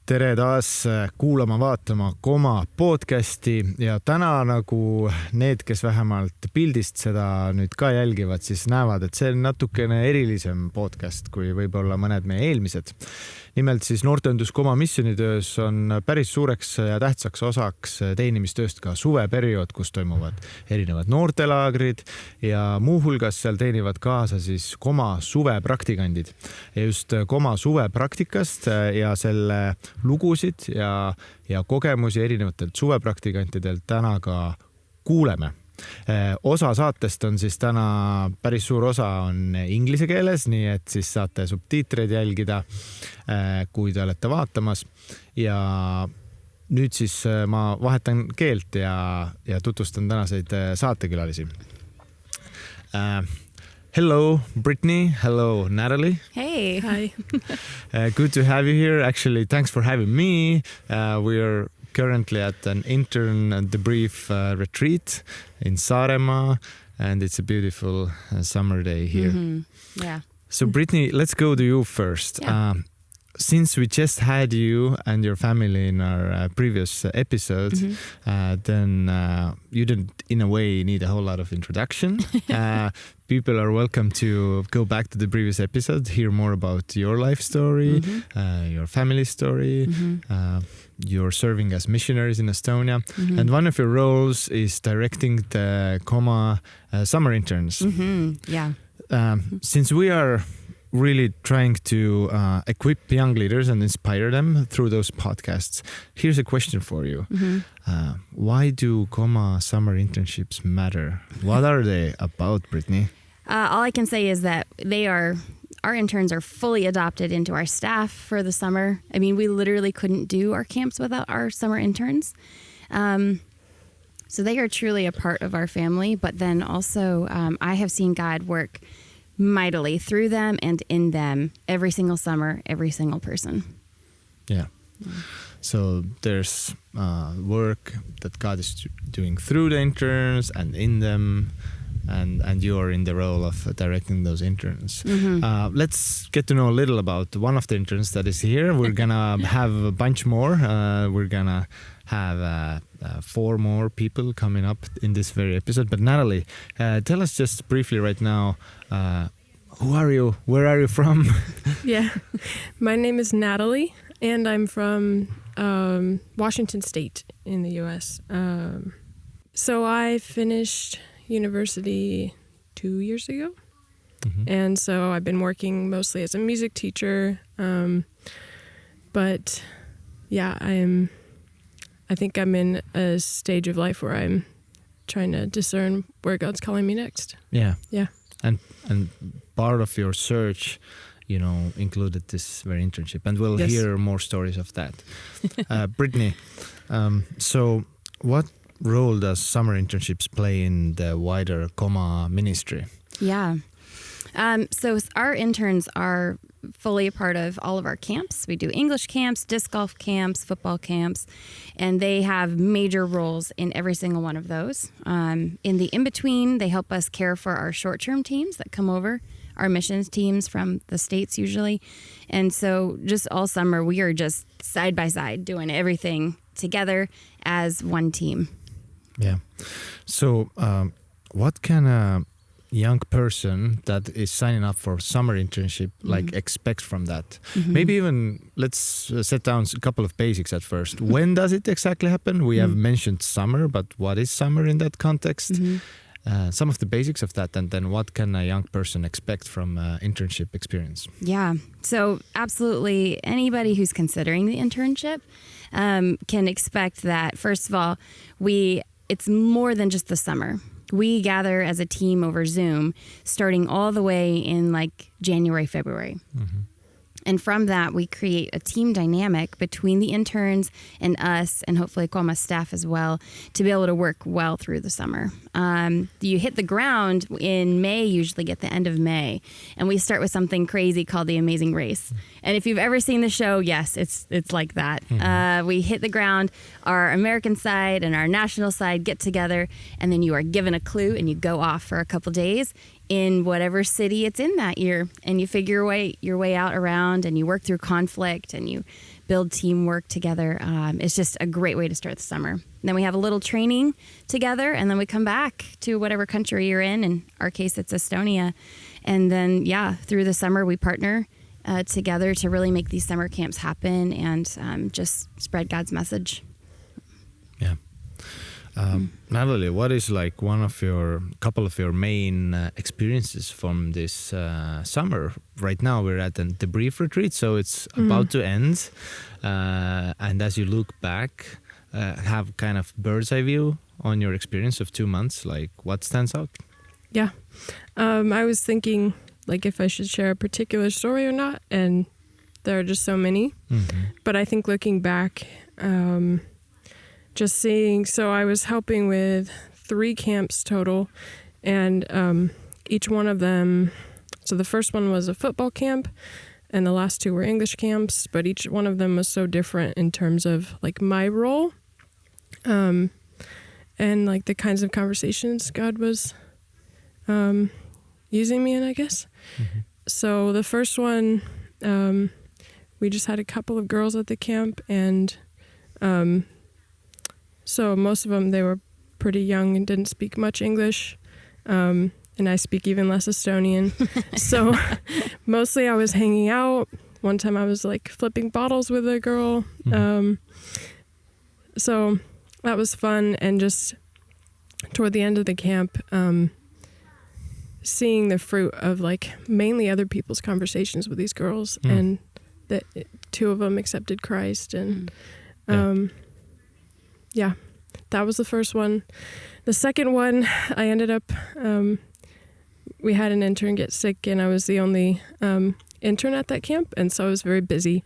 tere taas kuulama-vaatama Koma Podcasti ja täna nagu need, kes vähemalt pildist seda nüüd ka jälgivad, siis näevad, et see on natukene erilisem podcast kui võib-olla mõned meie eelmised. Nimelt siis noorteühendus Koma missioonitöös on päris suureks ja tähtsaks osaks teenimistööst ka suveperiood, kus toimuvad erinevad noortelaagrid ja muuhulgas seal teenivad kaasa siis Koma suvepraktikandid. Ja just Koma suvepraktikast ja selle lugusid ja kogemusi erinevatelt suvepraktikantidelt täna ka kuuleme. Osa saatest on siis täna päris suur osa on inglise keeles, nii et siis saate subtiitreid jälgida, kui te olete vaatamas. Ja nüüd siis ma vahetan keelt ja tutvustan tänaseid saatekülalisi. Hello, Brittney. Hello, Natalie. Hey. Hi. Good to have you here. Actually, thanks for having me. We are currently at an intern debrief retreat in Saaremaal, and it's a beautiful summer day here. Mm-hmm. Yeah. So, Brittney, let's go to you first. Yeah. Since we just had you and your family in our previous episode, then you didn't, in a way, need a whole lot of introduction. People are welcome to go back to the previous episode, hear more about your life story, your family story. You're serving as missionaries in Estonia. And one of your roles is directing the Koma summer interns. Yeah. Since we are really trying to equip young leaders and inspire them through those podcasts, here's a question for you. Why do Koma summer internships matter? What are they about, Brittney? All I can say is that our interns are fully adopted into our staff for the summer. I mean, we literally couldn't do our camps without our summer interns. So they are truly a part of our family, but then also I have seen God work mightily through them and in them every single summer, every single person. Yeah. So there's work that God is doing through the interns and in them, and you're in the role of directing those interns. Let's get to know a little about one of the interns that is here. We're gonna have a bunch more. We're gonna have 4 more people coming up in this very episode. But Natalie, tell us just briefly right now, who are you? Where are you from? Yeah, my name is Natalie, and I'm from Washington State in the U.S. So I finished university 2 years ago, and so I've been working mostly as a music teacher. But yeah, I think I'm in a stage of life where I'm trying to discern where God's calling me next. Yeah. Yeah. And part of your search, included this very internship, and we'll hear more stories of that. Brittney, so what role does summer internships play in the wider Koma ministry? Yeah. So our interns are fully a part of all of our camps. We do English camps, disc golf camps, football camps, and they have major roles in every single one of those. In the in-between, they help us care for our short-term teams that come over, our missions teams from the States usually. And so just all summer, we are just side by side doing everything together as one team. Yeah. So what can a young person that is signing up for summer internship expect from that? Maybe even let's set down a couple of basics at first. When does it exactly happen? We have mentioned summer, but what is summer in that context? Some of the basics of that, and then what can a young person expect from internship experience? Yeah, so absolutely anybody who's considering the internship can expect that, first of all, it's more than just the summer. We gather as a team over Zoom starting all the way in January, February. And from that, we create a team dynamic between the interns and us, and hopefully Koma staff as well, to be able to work well through the summer. You hit the ground in May, usually at the end of May, and we start with something crazy called the Amazing Race. And if you've ever seen the show, yes, it's like that. We hit the ground, our American side and our national side get together, and then you are given a clue and you go off for a couple days in whatever city it's in that year. And you figure your way out around, and you work through conflict, and you build teamwork together. It's just a great way to start the summer. And then we have a little training together, and then we come back to whatever country you're in. In our case, it's Estonia. And then, through the summer, we partner together to really make these summer camps happen and just spread God's message. Yeah. Natalie, what is like couple of your main experiences from this summer? Right now we're at the debrief retreat, so it's about to end. And as you look back, have kind of bird's eye view on your experience of 2 months, like what stands out? Yeah. I was thinking like if I should share a particular story or not, and there are just so many. Mm-hmm. But I think looking back, just seeing, so I was helping with 3 camps total, and each one of them, so the first one was a football camp, and the last 2 were English camps, but each one of them was so different in terms of like my role, and like the kinds of conversations God was using me in, I guess. Mm-hmm. So the first one, we just had a couple of girls at the camp, and so most of them, they were pretty young and didn't speak much English, and I speak even less Estonian. So mostly I was hanging out. One time I was like flipping bottles with a girl. Mm-hmm. So that was fun. And just toward the end of the camp, seeing the fruit of like mainly other people's conversations with these girls, and that 2 of them accepted Christ, and yeah, that was the first one. The second one, I ended up, we had an intern get sick, and I was the only intern at that camp, and so I was very busy.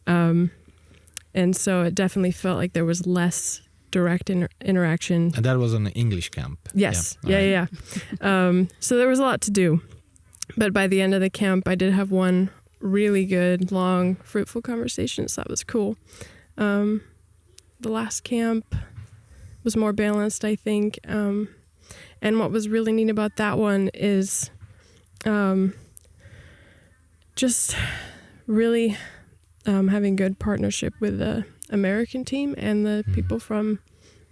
And so it definitely felt like there was less direct interaction. And that was an English camp? Yes. Yeah. So there was a lot to do. But by the end of the camp, I did have one really good, long, fruitful conversation, so that was cool. The last camp was more balanced, I think. And what was really neat about that one is just really having good partnership with the American team and the people from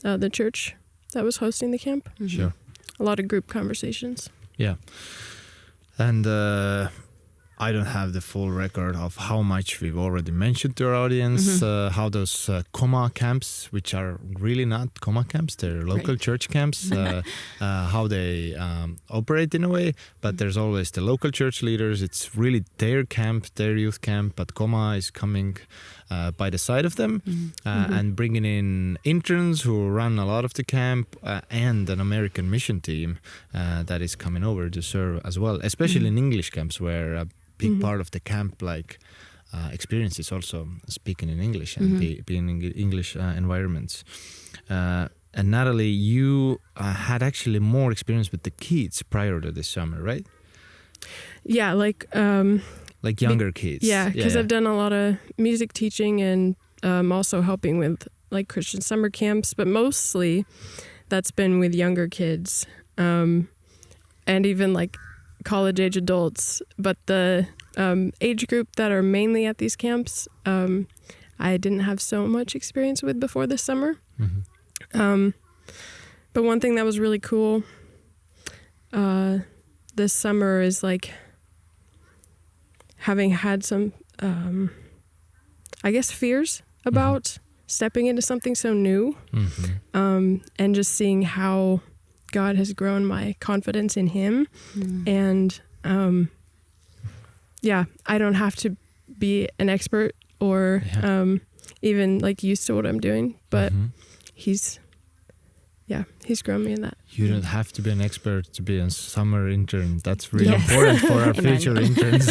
the church that was hosting the camp. Sure. A lot of group conversations. Yeah. And I don't have the full record of how much we've already mentioned to our audience, how those Koma camps, which are really not Koma camps, they're local church camps, how they operate in a way. But there's always the local church leaders. It's really their camp, their youth camp, but Koma is coming by the side of them and bringing in interns who run a lot of the camp and an American mission team that is coming over to serve as well, especially in English camps, where a big part of the camp experience is also speaking in English and being in English environments. And Natalie, you had actually more experience with the kids prior to this summer, right? Yeah, like younger kids. Yeah, because I've done a lot of music teaching and also helping with like Christian summer camps, but mostly that's been with younger kids and even like college age adults. But the age group that are mainly at these camps, I didn't have so much experience with before this summer. But one thing that was really cool this summer is like having had some, I guess, fears about stepping into something so new, and just seeing how God has grown my confidence in Him. And I don't have to be an expert or even like used to what I'm doing, but He's grown me in that. You don't have to be an expert to be a summer intern. That's really important for our future interns.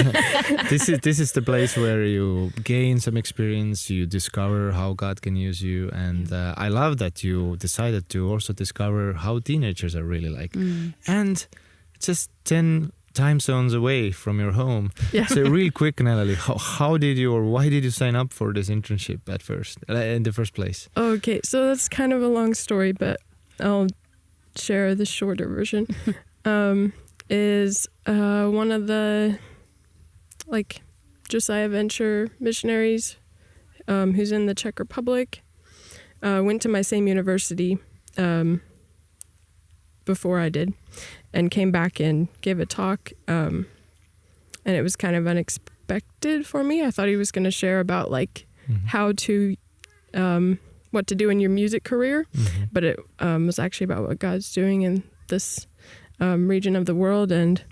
This is the place where you gain some experience, you discover how God can use you, and I love that you decided to also discover how teenagers are really like. And just 10 time zones away from your home. So real quick, Natalie, how did you, or why did you sign up for this internship at first, in the first place? Okay, so that's kind of a long story, but I'll share the shorter version. is one of the Josiah Venture missionaries who's in the Czech Republic. Went to my same university before I did, and came back and gave a talk, and it was kind of unexpected for me. I thought he was going to share about how to what to do in your music career, but it was actually about what God's doing in this region of the world, and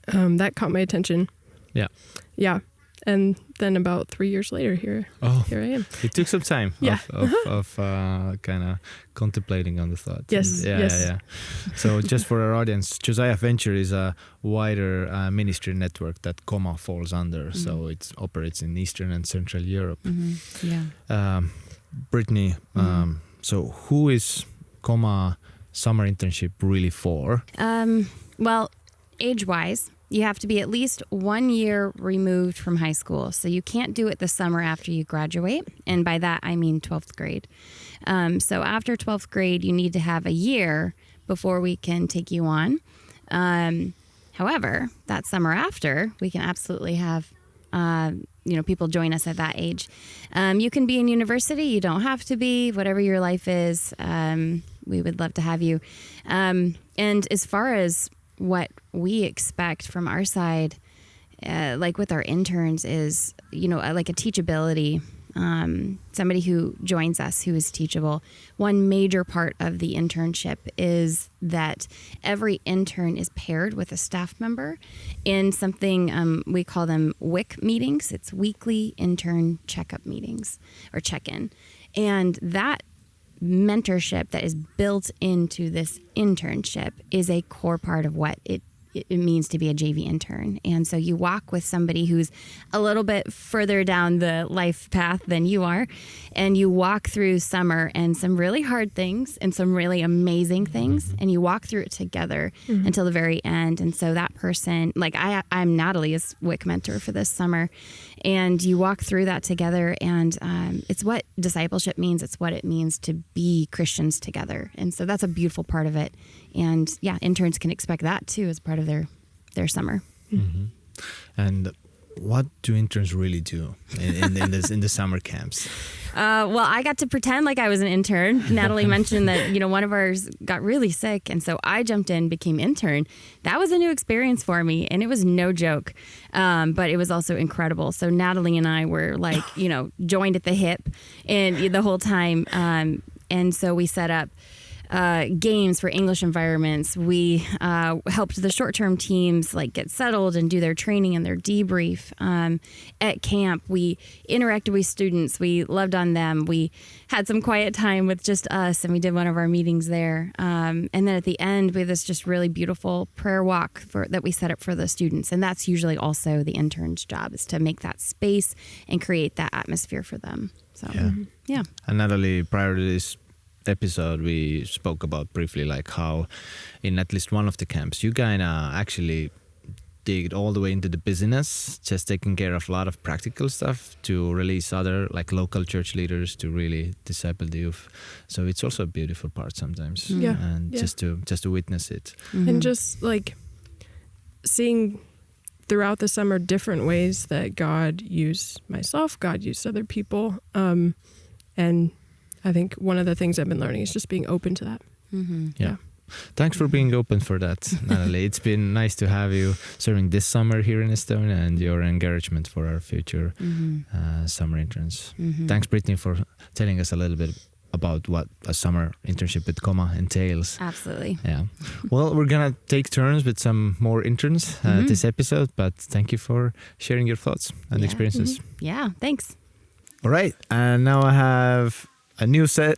that caught my attention. Yeah. And then about 3 years later, here I am. It took some time of kind of contemplating on the thought. Yes. Yeah. So just for our audience, Josiah Venture is a wider ministry network that Koma falls under. So it operates in Eastern and Central Europe. Brittney, so who is Koma summer internship really for? Well, age-wise, you have to be at least 1 year removed from high school. So you can't do it the summer after you graduate. And by that, I mean 12th grade. So after 12th grade, you need to have a year before we can take you on. However, that summer after, we can absolutely have people join us at that age. You can be in university. You don't have to be. Whatever your life is, we would love to have you. And as far as what we expect from our side, with our interns, is a teachability. Somebody who joins us who is teachable. One major part of the internship is that every intern is paired with a staff member in something we call them WIC meetings. It's weekly intern checkup meetings or check-in. And that mentorship that is built into this internship is a core part of what it means to be a JV intern. And so you walk with somebody who's a little bit further down the life path than you are, and you walk through summer and some really hard things and some really amazing things, and you walk through it together until the very end. And so that person, I'm Natalie's WIC mentor for this summer, and you walk through that together, and it's what discipleship means. It's what it means to be Christians together. And so that's a beautiful part of it. And interns can expect that too as part of their summer. And what do interns really do in the summer camps? Well, I got to pretend like I was an intern. Natalie mentioned that one of ours got really sick, and so I jumped in, became intern. That was a new experience for me, and it was no joke, but it was also incredible. So Natalie and I were joined at the hip, and the whole time, and so we set up games for English environments. We helped the short-term teams get settled and do their training and their debrief. At camp, we interacted with students. We loved on them. We had some quiet time with just us, and we did one of our meetings there. And then at the end, we had this just really beautiful prayer walk that we set up for the students. And that's usually also the intern's job, is to make that space and create that atmosphere for them. So, yeah. And Natalie, prior to this episode, we spoke about briefly how in at least one of the camps you kind of actually digged all the way into the business, just taking care of a lot of practical stuff to release other local church leaders to really disciple the youth. So it's also a beautiful part sometimes, and just to witness it, and just seeing throughout the summer different ways that God used myself, God used other people, and I think one of the things I've been learning is just being open to that. Yeah. Thanks for being open for that, Natalie. It's been nice to have you serving this summer here in Estonia, and your encouragement for our future summer interns. Thanks, Brittney, for telling us a little bit about what a summer internship with Koma entails. Absolutely. Yeah. Well, we're going to take turns with some more interns this episode, but thank you for sharing your thoughts and experiences. Yeah, thanks. All right. And now I have a new set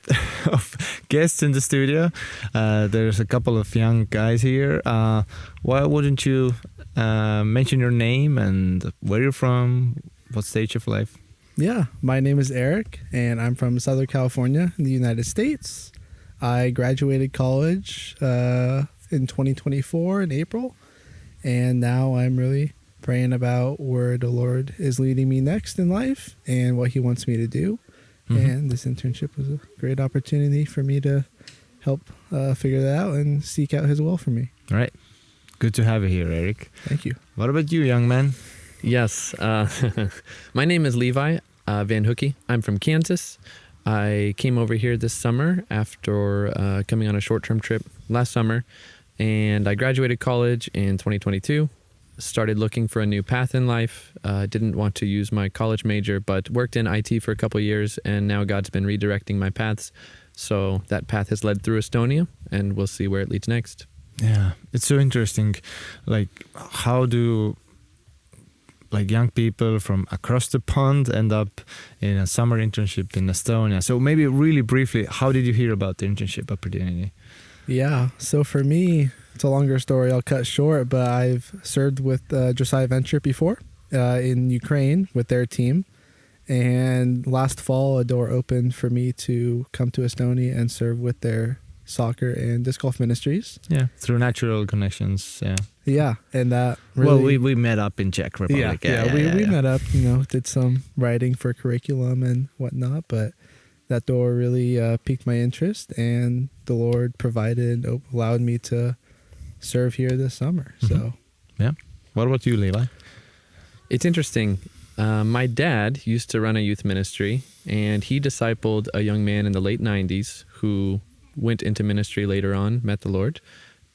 of guests in the studio. There's a couple of young guys here. Why wouldn't you mention your name and where you're from, what stage of life? Yeah, my name is Eric, and I'm from Southern California in the United States. I graduated college in 2024 in April, and now I'm really praying about where the Lord is leading me next in life and what He wants me to do. And this internship was a great opportunity for me to help figure that out and seek out His will for me. All right. Good to have you here, Eric. Thank you. What about you, young man? Yes. My name is Levi Van Hookey. I'm from Kansas. I came over here this summer after coming on a short-term trip last summer, and I graduated college in 2022. Started looking for a new path in life. Didn't want to use my college major, but worked in IT for a couple of years, and now God's been redirecting my paths. So that path has led through Estonia, and we'll see where it leads next. Yeah, it's so interesting. Like, how do young people from across the pond end up in a summer internship in Estonia? So maybe really briefly, how did you hear about the internship opportunity? Yeah, so for me, it's a longer story. I'll cut short, but I've served with Josiah Venture before in Ukraine with their team. And last fall, a door opened for me to come to Estonia and serve with their soccer and disc golf ministries. Yeah, through natural connections. Yeah. Yeah, and that really... Well, we met up in Czech Republic. We met up, did some writing for curriculum and whatnot, but that door really piqued my interest, and the Lord provided and allowed me to serve here this summer. So, yeah. What about you, Levi? It's interesting. My dad used to run a youth ministry, and he discipled a young man in the late 90s who went into ministry later on, met the Lord,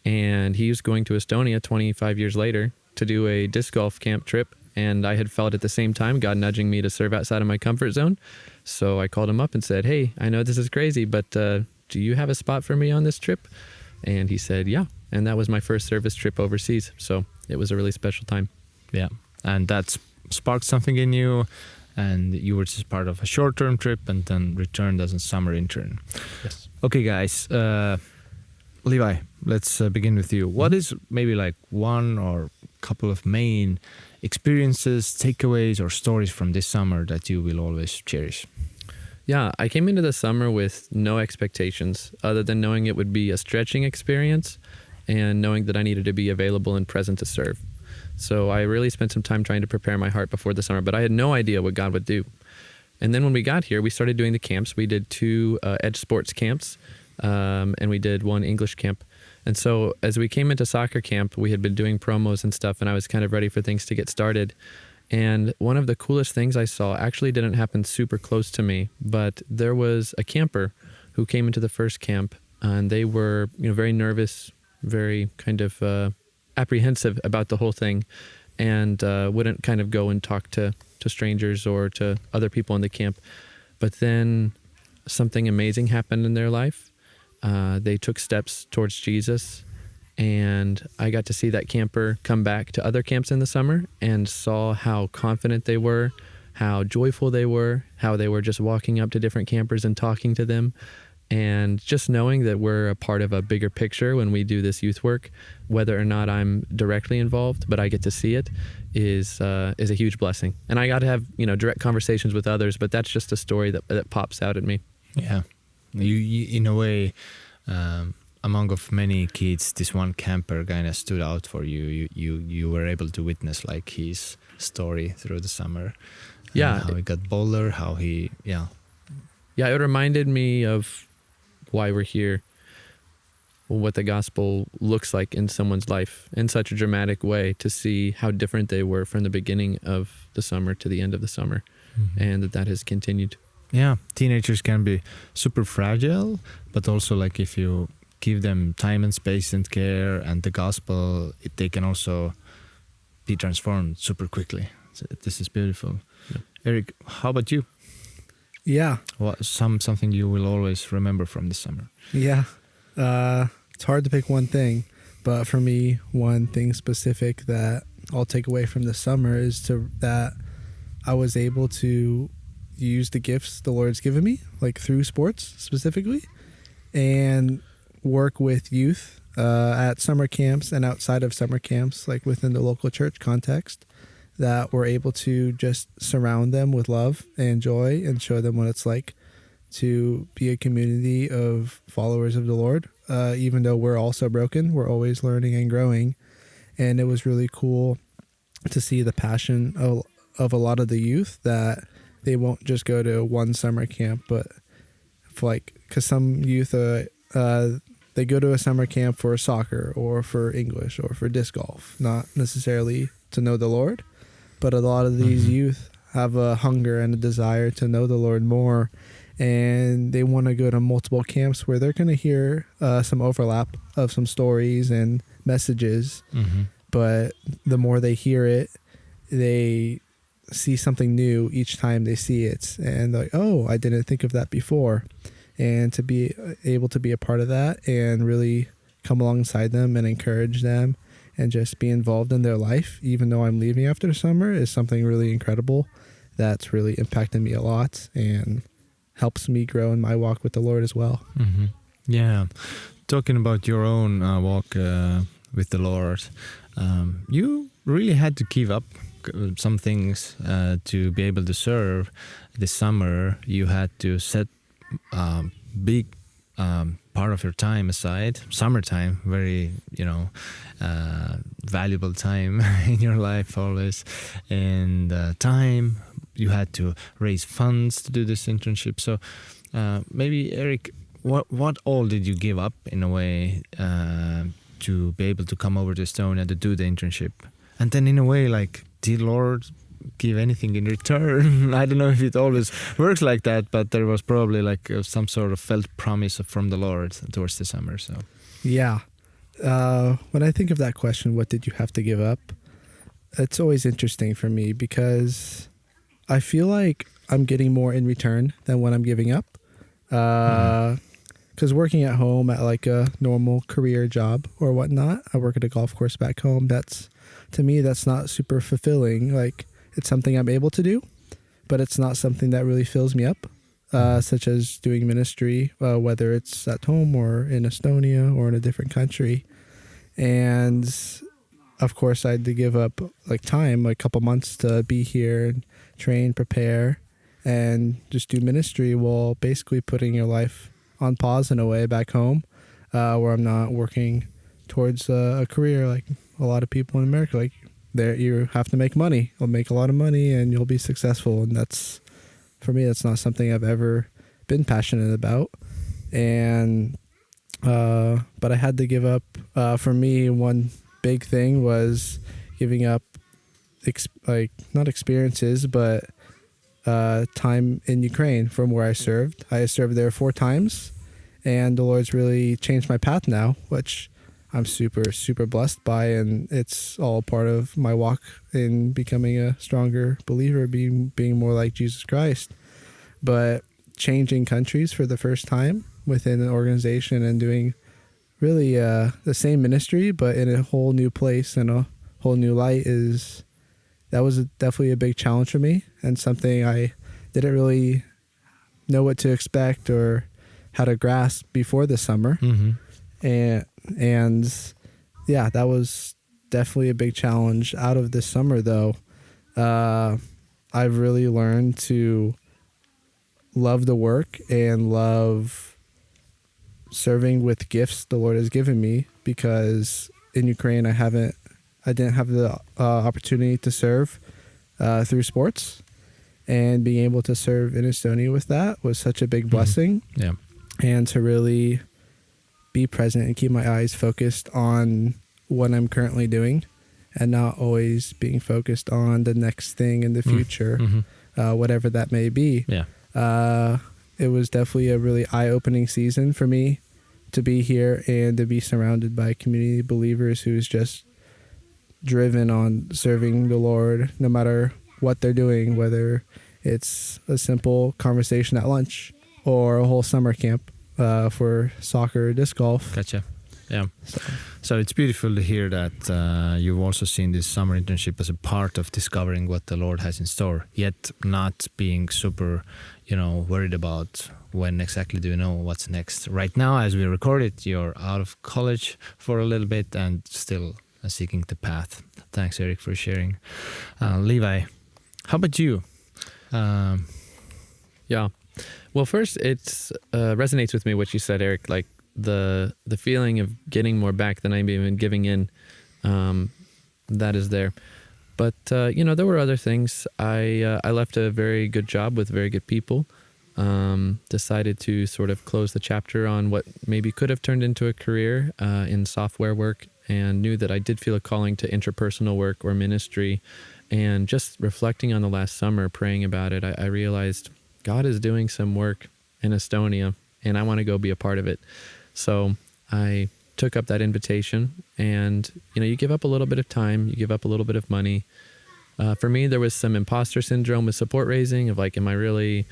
and he was going to Estonia 25 years later to do a disc golf camp trip, and I had felt at the same time God nudging me to serve outside of my comfort zone. So I called him up and said, hey, I know this is crazy, but do you have a spot for me on this trip? And he said, yeah. And that was my first service trip overseas. So it was a really special time. Yeah. And that sparked something in you, and you were just part of a short-term trip and then returned as a summer intern. Yes. Okay, guys. Levi, let's begin with you. What is maybe one or couple of main experiences, takeaways, or stories from this summer that you will always cherish? Yeah, I came into the summer with no expectations other than knowing it would be a stretching experience and knowing that I needed to be available and present to serve. So I really spent some time trying to prepare my heart before the summer, but I had no idea what God would do. And then when we got here, we started doing the camps. We did 2 Edge Sports camps, and we did 1 English camp. And so as we came into soccer camp, we had been doing promos and stuff, and I was kind of ready for things to get started. And one of the coolest things I saw actually didn't happen super close to me, but there was a camper who came into the first camp, and they were, very nervous, very kind of apprehensive about the whole thing, and wouldn't kind of go and talk to strangers or to other people in the camp. But then something amazing happened in their life. They took steps towards Jesus, and I got to see that camper come back to other camps in the summer and saw how confident they were, how joyful they were, how they were just walking up to different campers and talking to them. And just knowing that we're a part of a bigger picture when we do this youth work, whether or not I'm directly involved, but I get to see it, is a huge blessing. And I got to have direct conversations with others, but that's just a story that pops out at me. Yeah, you in a way, among of many kids, this one camper kind of stood out for you. You were able to witness his story through the summer. Yeah, how he got bolder, how he Yeah, it reminded me of why we're here, what the gospel looks like in someone's life in such a dramatic way, to see how different they were from the beginning of the summer to the end of the summer, and that has continued. Yeah, teenagers can be super fragile, but also if you give them time and space and care and the gospel, they can also be transformed super quickly. So this is beautiful. Yeah. Eric, how about you? Yeah. What something you will always remember from this summer? Yeah. It's hard to pick one thing, but for me, one thing specific that I'll take away from this summer is that I was able to use the gifts the Lord's given me, through sports specifically, and work with youth at summer camps and outside of summer camps, within the local church context, that we're able to just surround them with love and joy and show them what it's like to be a community of followers of the Lord. Even though we're all so broken, we're always learning and growing. And it was really cool to see the passion of a lot of the youth, that they won't just go to one summer camp, but because some youth, they go to a summer camp for soccer or for English or for disc golf, not necessarily to know the Lord, but a lot of these youth have a hunger and a desire to know the Lord more, and they want to go to multiple camps where they're going to hear some overlap of some stories and messages, but the more they hear it, they see something new each time they see it, and like, oh, I didn't think of that before. And to be able to be a part of that and really come alongside them and encourage them and just be involved in their life, even though I'm leaving after summer, is something really incredible that's really impacted me a lot and helps me grow in my walk with the Lord as well. Yeah. Talking about your own walk with the Lord, you really had to give up some things to be able to serve. This summer, you had to set big part of your time aside. Summertime, very valuable time in your life always, and time you had to raise funds to do this internship. So maybe Eric, what all did you give up in a way to be able to come over to Estonia to do the internship? And then in a way, like, did Lord give anything in return? I don't know if it always works like that, but there was probably like some sort of felt promise from the Lord towards the summer. So yeah, when I think of that question, what did you have to give up? It's always interesting for me because I feel like I'm getting more in return than what I'm giving up. Because working at home at like a normal career job or whatnot, I work at a golf course back home. To me, that's not super fulfilling. Like, it's something I'm able to do, but it's not something that really fills me up, such as doing ministry, whether it's at home or in Estonia or in a different country. And of course, I had to give up like time, like a couple months to be here and train, prepare, and just do ministry while basically putting your life on pause in a way back home, where I'm not working towards a career like a lot of people in America. Like, there, you have to make money. You'll make a lot of money and you'll be successful. And that's, for me, that's not something I've ever been passionate about. And but I had to give up. For me, one big thing was giving up, not experiences, but time in Ukraine from where I served. I served there 4 times, and the Lord's really changed my path now, which I'm super, super blessed by, and it's all part of my walk in becoming a stronger believer, being more like Jesus Christ. But changing countries for the first time within an organization and doing really the same ministry, but in a whole new place and a whole new light, that was definitely a big challenge for me, and something I didn't really know what to expect or how to grasp before the summer. And yeah, that was definitely a big challenge. Out of this summer, though, I've really learned to love the work and love serving with gifts the Lord has given me, because in Ukraine I didn't have the opportunity to serve through sports, and being able to serve in Estonia with that was such a big blessing. Yeah, and to really be present and keep my eyes focused on what I'm currently doing, and not always being focused on the next thing in the future, whatever that may be. Yeah. It was definitely a really eye-opening season for me to be here and to be surrounded by a community of believers who's just driven on serving the Lord no matter what they're doing, whether it's a simple conversation at lunch or a whole summer camp for soccer or disc golf. Gotcha. Yeah. So it's beautiful to hear that you've also seen this summer internship as a part of discovering what the Lord has in store, yet not being super, worried about when exactly do you know what's next. Right now, as we record it, you're out of college for a little bit and still seeking the path. Thanks, Eric, for sharing. Levi, how about you? Yeah. Well, first, it resonates with me what you said, Eric, like the feeling of getting more back than I'm even giving in, that is there. But, there were other things. I left a very good job with very good people. decided to sort of close the chapter on what maybe could have turned into a career in software work, and knew that I did feel a calling to interpersonal work or ministry. And just reflecting on the last summer, praying about it, I realized God is doing some work in Estonia, and I want to go be a part of it. So I took up that invitation, and you give up a little bit of time, you give up a little bit of money. For me, there was some imposter syndrome with support raising of like, am I really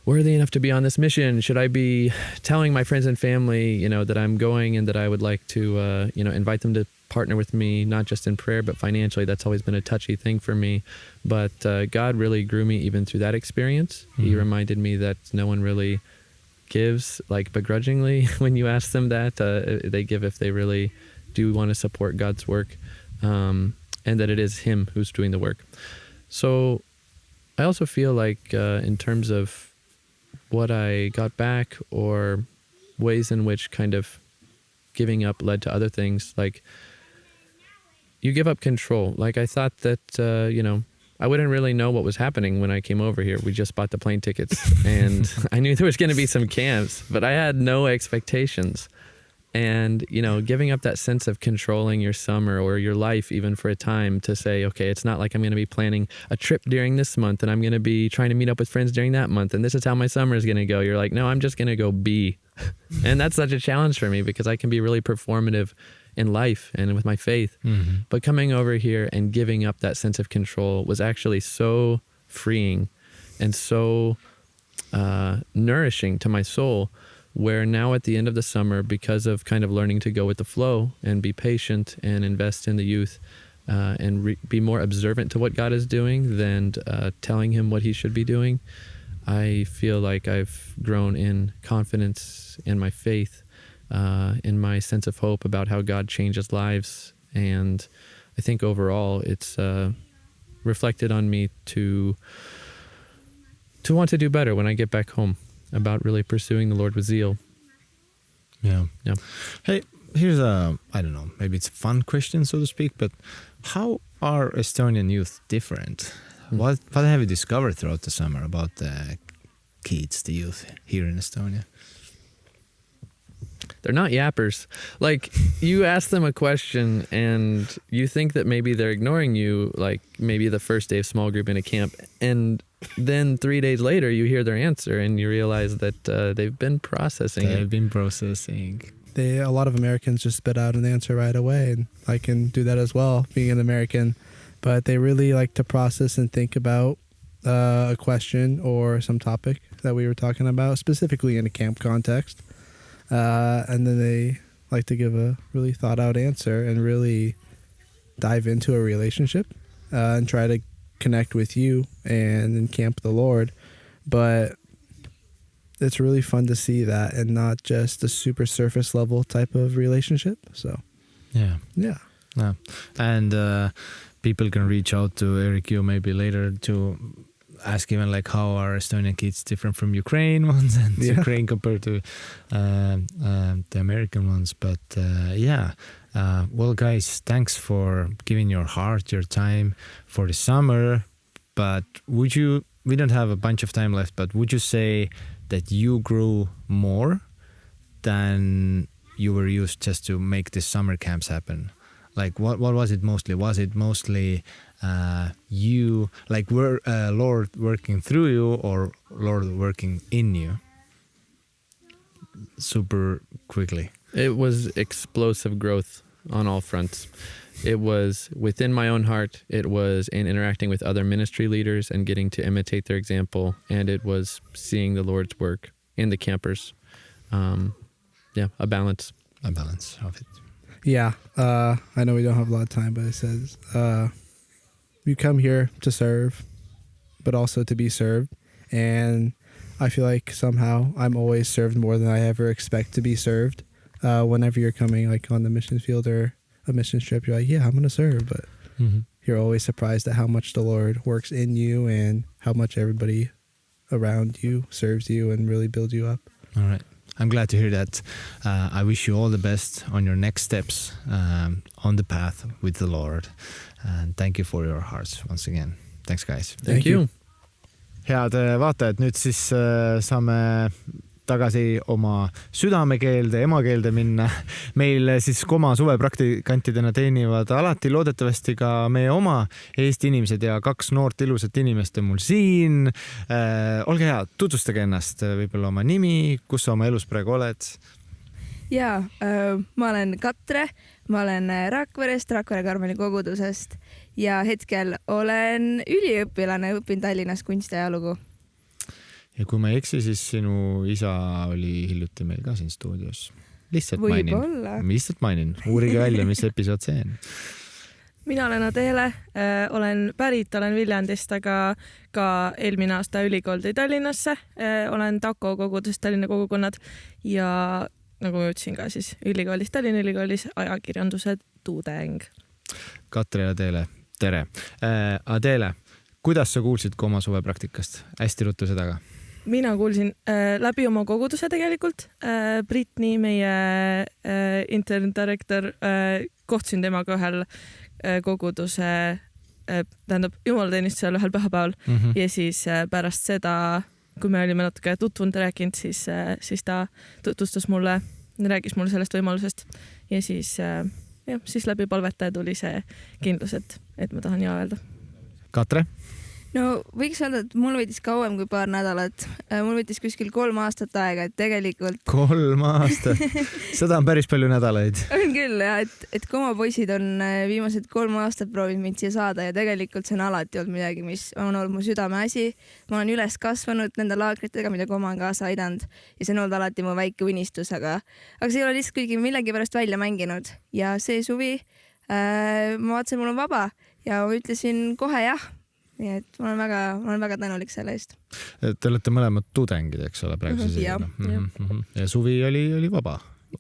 worthy enough to be on this mission? Should I be telling my friends and family, that I'm going and that I would like to, invite them to partner with me, not just in prayer, but financially? That's always been a touchy thing for me. But God really grew me even through that experience. Mm-hmm. He reminded me that no one really gives like begrudgingly when you ask them that. They give if they really do want to support God's work, and that it is Him who's doing the work. So I also feel like in terms of what I got back, or ways in which kind of giving up led to other things, like you give up control. Like I thought that, I wouldn't really know what was happening when I came over here. We just bought the plane tickets and I knew there was going to be some camps, but I had no expectations. And, giving up that sense of controlling your summer or your life even for a time to say, okay, it's not like I'm going to be planning a trip during this month and I'm going to be trying to meet up with friends during that month and this is how my summer is going to go. You're like, no, I'm just going to go be. And that's such a challenge for me because I can be really performative in life and with my faith. Mm-hmm. But coming over here and giving up that sense of control was actually so freeing and so nourishing to my soul, where now at the end of the summer, because of kind of learning to go with the flow and be patient and invest in the youth and be more observant to what God is doing than telling Him what He should be doing, I feel like I've grown in confidence in my faith, in my sense of hope about how God changes lives. And I think overall it's reflected on me to want to do better when I get back home, about really pursuing the Lord with zeal. Yeah. Yeah. Hey, here's I don't know, maybe it's a fun question, so to speak, but how are Estonian youth different? What have you discovered throughout the summer about the kids, the youth here in Estonia? They're not yappers. Like, you ask them a question and you think that maybe they're ignoring you, like maybe the first day of small group in a camp, and then 3 days later you hear their answer and you realize that they've been processing. A lot of Americans just spit out an answer right away, and I can do that as well, being an American. But they really like to process and think about a question or some topic that we were talking about, specifically in a camp context. And then they like to give a really thought out answer and really dive into a relationship and try to connect with you and in camp the Lord. But it's really fun to see that, and not just a super surface level type of relationship. So yeah. And people can reach out to Eric maybe later to ask even like how are Estonian kids different from Ukraine ones, and Ukraine compared to the American ones. But well, guys, thanks for giving your heart, your time for the summer. But we don't have a bunch of time left, but would you say that you grew more than you were used just to make the summer camps happen? Like what was it mostly? Was it mostly you, like Lord working through you, or Lord working in you? Super quickly. It was explosive growth on all fronts. It was within my own heart. It was in interacting with other ministry leaders and getting to imitate their example. And it was seeing the Lord's work in the campers. A balance. A balance of it. Yeah. I know we don't have a lot of time, but it says, you come here to serve, but also to be served. And I feel like somehow I'm always served more than I ever expect to be served. Whenever you're coming like on the mission field or a mission trip, you're like, yeah, I'm going to serve. But you're always surprised at how much the Lord works in you and how much everybody around you serves you and really builds you up. All right. I'm glad to hear that. I wish you all the best on your next steps on the path with the Lord. And thank you for your hearts once again. Thanks, guys. Thank you. Head vaatajad, nüüd siis saame tagasi oma südamekeelde, emakeelde minna. Meil siis Koma suvepraktikantidena teenivad alati loodetavasti ka meie oma Eesti inimesed ja 2 noort ilusat inimest on mul siin. Olge hea, tutvustage ennast, võib-olla oma nimi, kus sa oma elus praegu oled? Jaa, ma olen Katre, ma olen Rakverest, Rakvere Karmeli kogudusest ja hetkel olen üliõpilane, õpin Tallinnas kunsti ja ajalugu. Ja kui ma ei eksi, siis sinu isa oli hiljuti meil ka siin stuudios. Lihtsalt mainin. Uurige välja, mis episood see on. Mina olen Adele, olen Viljandist, aga ka eelmine aasta ülikool tõi Tallinnasse. Olen Tako kogudust Tallinna kogukonnad ja nagu ma ütlesin ka siis ülikoolis, Tallinna ülikoolis ajakirjanduse tudeng. Katre ja Adele, tere. Adele, kuidas sa kuulsid Koma suvepraktikast? Hästi ruttu seda ka. Mina kuulsin läbi oma koguduse tegelikult. Brittney, meie intern director, kohtusin temaga ühel koguduse, Jumal teenistusel ühel pühapäeval ja siis pärast seda, kui me olime natuke tutvunud rääkinud, siis ta tutvustas mulle, rääkis mulle sellest võimalusest ja siis läbi palvetaja tuli see kindlus, et ma tahan ja öelda. Katre? No võiks öelda, et mul võitis kauem kui paar nädalat. Mul võitis kuskil 3 aastat aega, et tegelikult... 3 aastat? Seda on päris palju nädalaid. On küll, jah, et Koma poisid on viimased 3 aastat proovinud mind siia saada ja tegelikult see on alati olnud midagi, mis on olnud mu südame asi. Ma olen üles kasvanud nende laagritega, mida Koma on kaasa aidanud ja see on olnud alati mu väike unistus, aga see ei ole lihtsalt kuigi millegi pärast välja mänginud ja see suvi ma vaatasin, mul on vaba ja ma ütlesin kohe jah. Nii et ma olen väga tänulik selle eest. Te olete mõlemad tudengid, eks ole, praegu siis? Ja suvi oli vaba?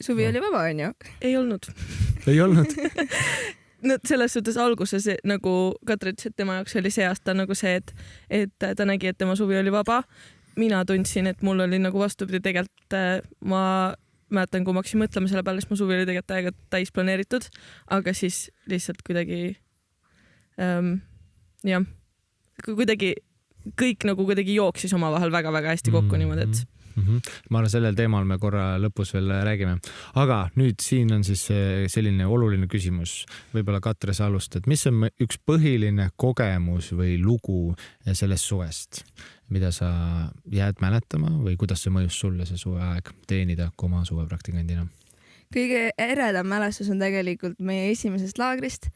Suvi oli vaba, on ju? Ei olnud. Ei olnud? No selles suhtes alguses, nagu Katre ütles, et tema jaoks oli see aasta nagu see, et ta nägi, et tema suvi oli vaba. Mina tundsin, et mul oli nagu vastupidi tegelikult, ma mäletan, kui ma hakkasin mõtlema selle peale, siis mu suvi oli tegelikult aega täis planeeritud, aga siis lihtsalt kuidagi kõik nagu kuidagi jooksis omavahel väga-väga hästi kokku niimoodi, et ma arvan, sellel teemal me korra lõpus veel räägime. Aga nüüd siin on siis selline oluline küsimus. Võib-olla Katre sa alustad. Mis on üks põhiline kogemus või lugu sellest suvest, mida sa jääd mäletama või kuidas see mõjus sulle see suveaeg teenida Koma suvepraktikandina? Kõige eredam mälestus on tegelikult meie esimesest laagrist.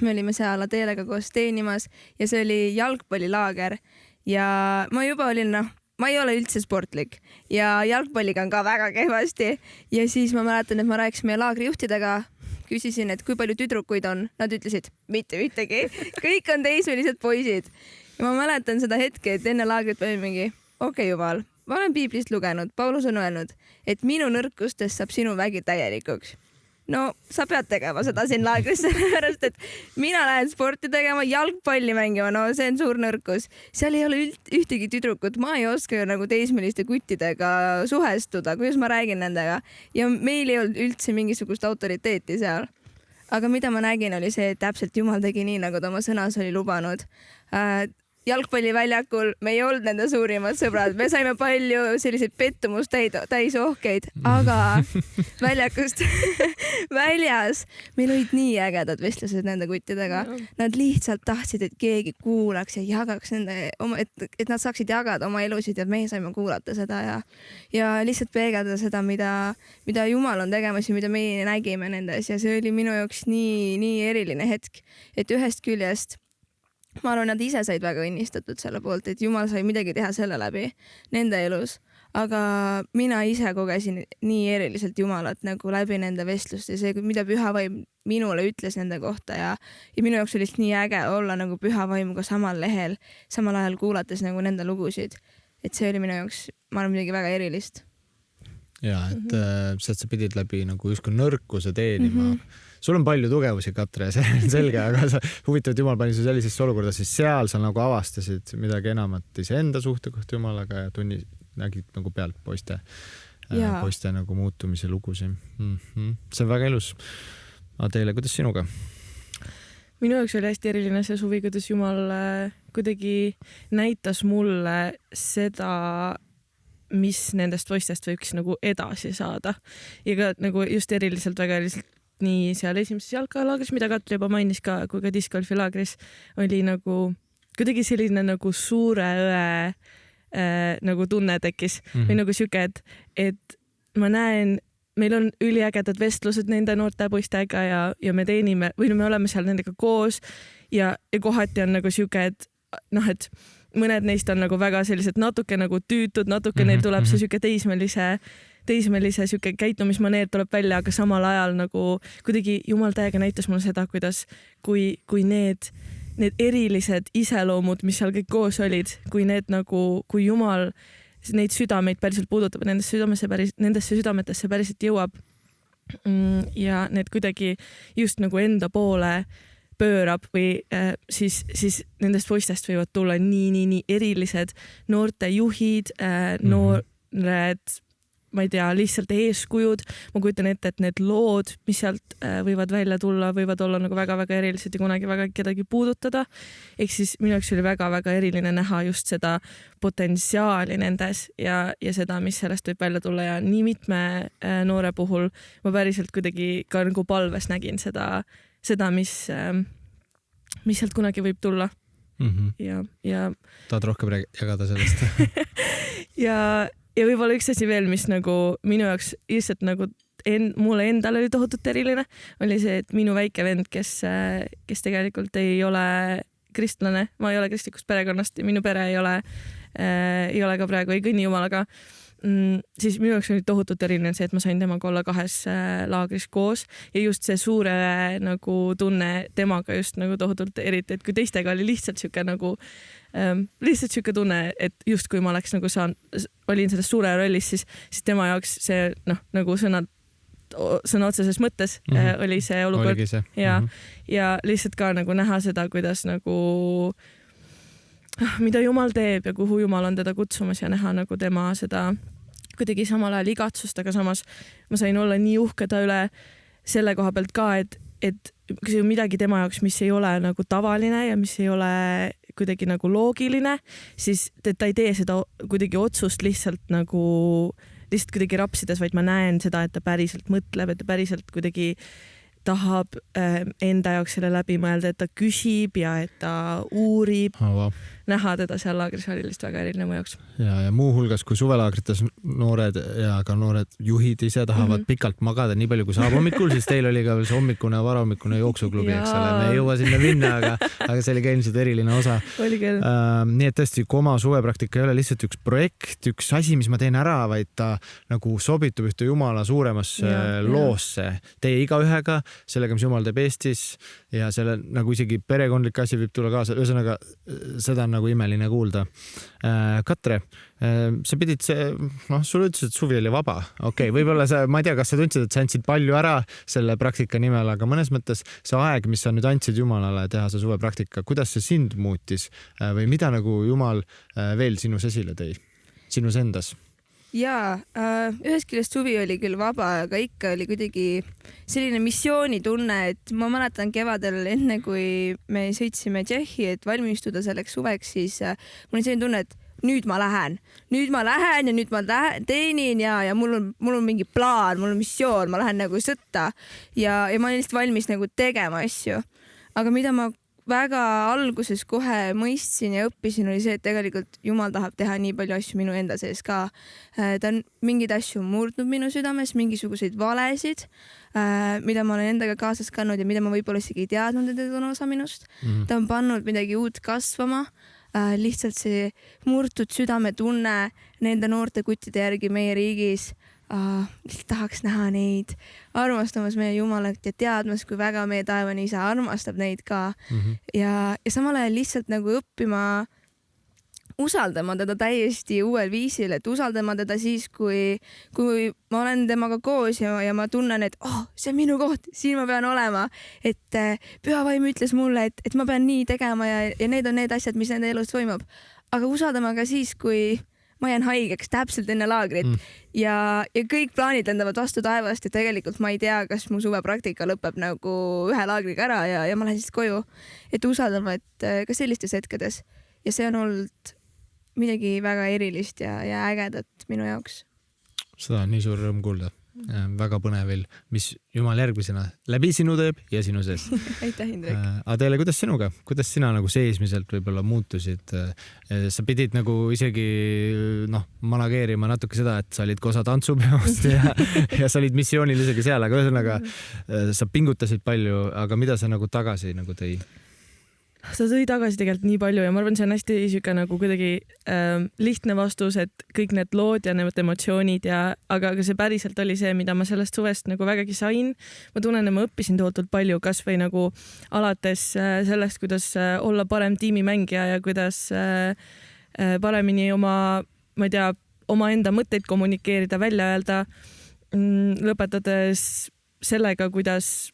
Me olime seal Adelega koos teenimas ja see oli jalgpallilaager ja ma juba olin, ma ei ole üldse sportlik ja jalgpalliga on ka väga kehvasti ja siis ma mäletan, et ma rääkisin meie laagrijuhtidega, küsisin, et kui palju tüdrukuid on. Nad ütlesid, mitte ühtegi, kõik on teismelised poisid. Ja ma mäletan seda hetke, et enne laagrit olin mingi, okei, Jumal, ma olen piiblist lugenud, Paulus on öelnud, et minu nõrkustest saab sinu vägi täielikuks. No sa pead tegema seda siin laagris, sellepärast, et mina lähen sporti tegema, jalgpalli mängima, no see on suur nõrkus. Seal ei ole ühtegi tüdrukut, ma ei oska nagu teismeliste kuttidega suhestuda, kuidas ma räägin nendega. Ja meil ei olnud üldse mingisugust autoriteeti seal. Aga mida ma nägin oli see, et täpselt Jumal tegi nii, nagu ta oma sõnas oli lubanud. Jalgpalliväljakul me ei olnud nende suurimad sõbrad, me saime palju selliseid pettumust täis ohkeid, aga väljakust väljas meil olid nii ägedad vestlused nende kuttidega. Nad lihtsalt tahtsid, et keegi kuulaks ja jagaks et nad saaksid jagada oma elusid ja meie saime kuulata seda ja lihtsalt peegeldada seda, mida Jumal on tegemas ja mida meie nägime nendes ja see oli minu jaoks nii eriline hetk, et ühest küljest ma arvan, nad ise said väga õnnistatud selle poolt, et Jumal sai midagi teha selle läbi nende elus, aga mina ise kogesin nii eriliselt Jumalat nagu läbi nende vestluste, see, mida püha vaim minule ütles nende kohta ja minu jaoks oli nii äge olla nagu püha vaimuga samal lehel, samal ajal kuulates nagu nende lugusid, et see oli minu jaoks, ma arvan, midagi väga erilist. Ja, et sa pidid läbi nagu justkui nõrkuse teenima. Sul on palju tugevusi, Katre, see on selge, aga sa huvitavad Jumal pani su sellisesse olukorda, siis seal sa nagu avastasid midagi enamat iseenda suhte kohta Jumalaga ja nägid nagu pealt poiste nagu muutumise lugusi. See on väga ilus. Adele, kuidas sinuga? minu jaoks oli hästi eriline see suvi, kuidas Jumal kuidagi näitas mulle seda, mis nendest poistest võiks nagu edasi saada. Ja ka nagu just eriliselt väga eriliselt nii seal esimeses jalkalaagris, mida Katri juba mainis ka, kui ka discgolfilaagris oli nagu kuidagi selline nagu suure õe nagu tunne tekkis või nagu siuke, et ma näen, meil on üliägedad vestlused nende noorte poistega ja me teenime või me oleme seal nendega koos ja kohati on nagu siuke, et et mõned neist on nagu väga sellised natuke nagu tüütud, natuke neil tuleb see siuke teismelise siuke käitumismaneer tuleb välja, aga samal ajal nagu kuidagi Jumal täiega näitas mulle seda, kuidas kui need erilised iseloomud, mis seal kõik koos olid, kui need nagu, kui Jumal neid südameid päriselt puudutab, nendesse südametesse päriselt jõuab ja need kuidagi just nagu enda poole pöörab või siis nendest poistest võivad tulla nii erilised noortejuhid, noored, ma ei tea, lihtsalt eeskujud. Ma kujutan ette, et need lood, mis sealt võivad välja tulla, võivad olla nagu väga-väga erilised ja kunagi väga kedagi puudutada. Ehk siis minu jaoks oli väga-väga eriline näha just seda potentsiaali nendes ja seda, mis sellest võib välja tulla ja nii mitme noore puhul ma päriselt kuidagi ka nagu palves nägin seda, mis sealt kunagi võib tulla. Ja tahad rohkem jagada sellest? Ja võib-olla üks asi veel, mis nagu minu jaoks lihtsalt nagu mulle endale oli tohutult eriline, oli see, et minu väike vend, kes tegelikult ei ole kristlane, ma ei ole kristlikust perekonnast ja minu pere ei ole ka praegu, ei kõnni Jumalaga, siis minu jaoks oli tohutult eriline see, et ma sain temaga olla 2 laagris koos ja just see suure nagu tunne temaga just nagu tohutult eriti, et kui teistega oli lihtsalt siuke nagu lihtsalt siuke tunne, et just kui ma oleks nagu olin selles suure rollis, siis tema jaoks see nagu sõna otseses mõttes oli see olukord ja lihtsalt ka nagu näha seda, kuidas nagu mida Jumal teeb ja kuhu Jumal on teda kutsumas ja näha nagu tema seda kuidagi samal ajal igatsust, aga samas ma sain olla nii uhke ta üle selle koha pealt ka, et kui see on midagi tema jaoks, mis ei ole nagu tavaline ja mis ei ole kuidagi nagu loogiline, siis ta ei tee seda kuidagi otsust lihtsalt kuidagi rapsides, vaid ma näen seda, et ta päriselt mõtleb, et ta päriselt kuidagi tahab enda jaoks selle läbi mõelda, et ta küsib ja et ta uurib. Näha teda seal laagris oli lihtsalt väga eriline mu jaoks. Ja muuhulgas, kui suvelaagrites noored ja ka noored juhid ise tahavad pikalt magada nii palju kui saab hommikul, siis teil oli ka veel see hommikune, varahommikune jooksuklubi, eks ole. Me ei jõua sinna minna, aga see oli ka ilmselt eriline osa. Nii et tõesti, Koma suvepraktika ei ole lihtsalt üks projekt, üks asi, mis ma teen ära, vaid ta nagu sobitub ühte Jumala suuremasse loosse. Teie igaühega, sellega, mis Jumal teeb Eestis ja selle nagu isegi perekondlik asi võib tulla kaasa. Ühesõnaga, seda on nagu imeline kuulda. Katre, sa pidid sulle ütlesid, et suvi oli vaba. Okei, võib-olla ma ei tea, kas sa tundsid, et sa andsid palju ära selle praktika nimel, aga mõnes mõttes see aeg, mis sa nüüd andsid Jumalale teha see suvepraktika, kuidas see sind muutis või mida nagu Jumal veel sinus esile tõi? Sinus endas? Jaa, ühest küljest suvi oli küll vaba, aga ikka oli kuidagi selline missioonitunne, et ma mäletan kevadel enne, kui me sõitsime Tšehhi, et valmistuda selleks suveks, siis mul oli selline tunne, et nüüd ma lähen ja nüüd ma teenin ja mul on mingi plaan, mul on missioon, ma lähen nagu sõtta ja ma olin lihtsalt valmis nagu tegema asju. Aga mida ma väga alguses kohe mõistsin ja õppisin, oli see, et tegelikult Jumal tahab teha nii palju asju minu enda sees ka. Ta on mingeid asju murdnud minu südames, mingisuguseid valesid, mida ma olen endaga kaasas kandnud ja mida ma võib-olla isegi ei teadnud, et on osa minust. Ta on pannud midagi uut kasvama. Lihtsalt see murtud südametunne nende noorte kuttide järgi meie riigis. Tahaks näha neid armastamas meie Jumalat ja teadmas, kui väga meie taevane isa armastab neid ka. Ja samal ajal lihtsalt nagu õppima usaldama teda täiesti uuel viisil, et usaldama teda siis, kui ma olen temaga koos ja ma tunnen, et see on minu koht, siin ma pean olema, et püha vaim ütles mulle, et ma pean nii tegema ja need on need asjad, mis nende elus toimub. Aga usaldama ka siis, kui ma jään haigeks täpselt enne laagrit ja kõik plaanid lendavad vastu taevast ja tegelikult ma ei tea, kas mu suvepraktika lõpeb nagu ühe laagriga ära ja ma lähen siis koju, et usaldama, et ka sellistes hetkedes ja see on olnud midagi väga erilist ja ägedat minu jaoks. Seda on nii suur rõõm kuulda. Väga põnevil, mis Jumal järgmisena läbi sinu teeb ja sinu sees. Aitäh, Indrek. Adele, kuidas sinuga? Kuidas sina nagu seesmiselt võib-olla muutusid? Sa pidid nagu isegi manageerima natuke seda, et sa olid ka osa tantsupeost ja sa olid missioonil isegi seal, aga ühesõnaga sa pingutasid palju, aga mida sa nagu tagasi nagu tõi? Ta tõi tagasi tegelikult nii palju ja ma arvan, see on hästi siuke nagu kuidagi lihtne vastus, et kõik need lood ja need emotsioonid aga see päriselt oli see, mida ma sellest suvest nagu vägagi sain. Ma tunnen, et ma õppisin tohutult palju, kas või nagu alates sellest, kuidas olla parem tiimimängija ja kuidas paremini omaenda mõtteid kommunikeerida, välja öelda, lõpetades sellega, kuidas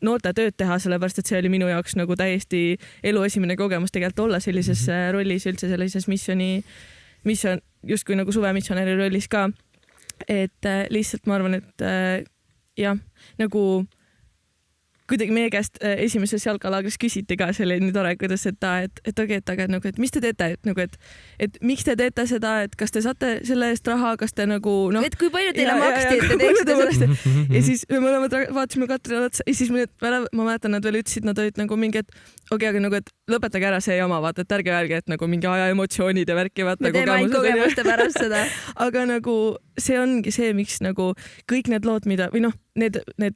noorte tööd teha, sellepärast et see oli minu jaoks nagu täiesti elu esimene kogemus tegelikult olla sellises rollis, üldse sellises missioon justkui nagu suvemissionäri rollis ka. Et lihtsalt ma arvan, et nagu kuidagi meie käest esimeses jalkalaagris küsiti ka, see oli nii tore, kuidas, et mis te teete, et miks te teete seda, et kas te saate selle eest raha, kas te nagu et kui palju teile maksti, et te teeksite seda. Ja siis me mõlemad vaatasime Katrile otsa ja siis ma mäletan, nad veel ütlesid, nad olid nagu mingi, et okei, aga nagu, et lõpetage ära see jama, vaata, et ärge öelge, et nagu mingi aja emotsioonid ja värki, vaata. Me teeme ainult kogemuste pärast seda. Aga nagu see ongi see, miks nagu kõik need lood, mida, või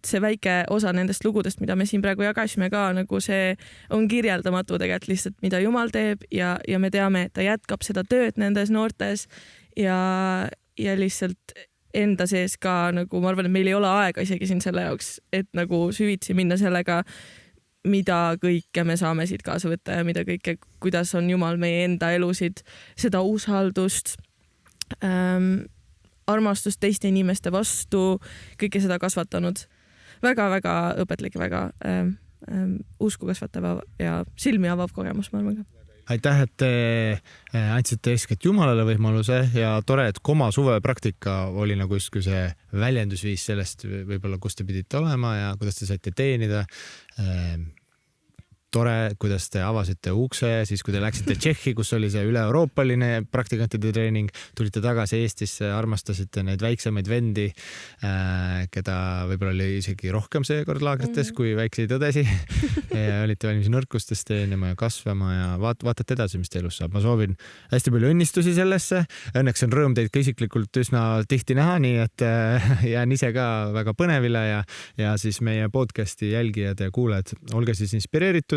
see väike osa nendest lugudest, mida me siin praegu jagasime ka, nagu see on kirjeldamatu tegelikult lihtsalt, mida Jumal teeb ja me teame, et ta jätkab seda tööd nendes noortes ja lihtsalt enda sees ka nagu, ma arvan, et meil ei ole aega isegi siin selle jaoks, et nagu süvitsi minna sellega, mida kõike me saame siit kaasa võtta ja mida kõike, kuidas on Jumal meie enda elusid, seda usaldust, armastust teiste inimeste vastu, kõike seda kasvatanud. Väga-väga õpetlik ja väga usku kasvatava ja silmi avav kogemus, ma arvan ka. Aitäh, et te andsite eeskätt Jumalale võimaluse ja tore, et Koma suvepraktika oli nagu justkui see väljendusviis sellest võib-olla, kus te pidite olema ja kuidas te saite teenida. Tore, kuidas te avasite ukse, siis kui te läksite Tšehhi, kus oli see üle-euroopaline praktikantide treening, tulite tagasi Eestisse, armastasite neid väiksemaid vendi, keda võib-olla oli isegi rohkem seekord laagrites kui väikseid õdesi. Ja olite valmis nõrkustest teenima ja kasvama ja vaatate edasi, mis te elus saab. Ma soovin hästi palju õnnistusi sellesse. Õnneks on rõõm teid ka isiklikult üsna tihti näha, nii et jään ise ka väga põnevile ja siis meie podcasti jälgijad ja kuulajad, olge siis inspireeritud.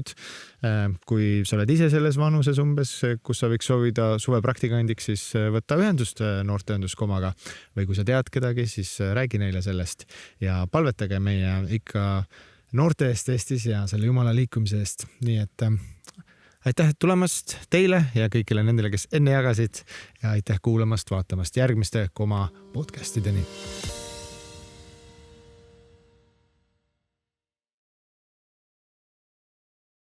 Kui sa oled ise selles vanuses umbes, kus sa võiks soovida suvepraktikandiks, siis võtta ühendust noorteühendus Komaga või kui sa tead kedagi, siis räägi neile sellest ja palvetage meie ikka noorte eest Eestis ja selle Jumala liikumise eest. Nii et aitäh tulemast teile ja kõigile nendele, kes enne jagasid ja aitäh kuulamast, vaatamast järgmiste Koma podcastideni.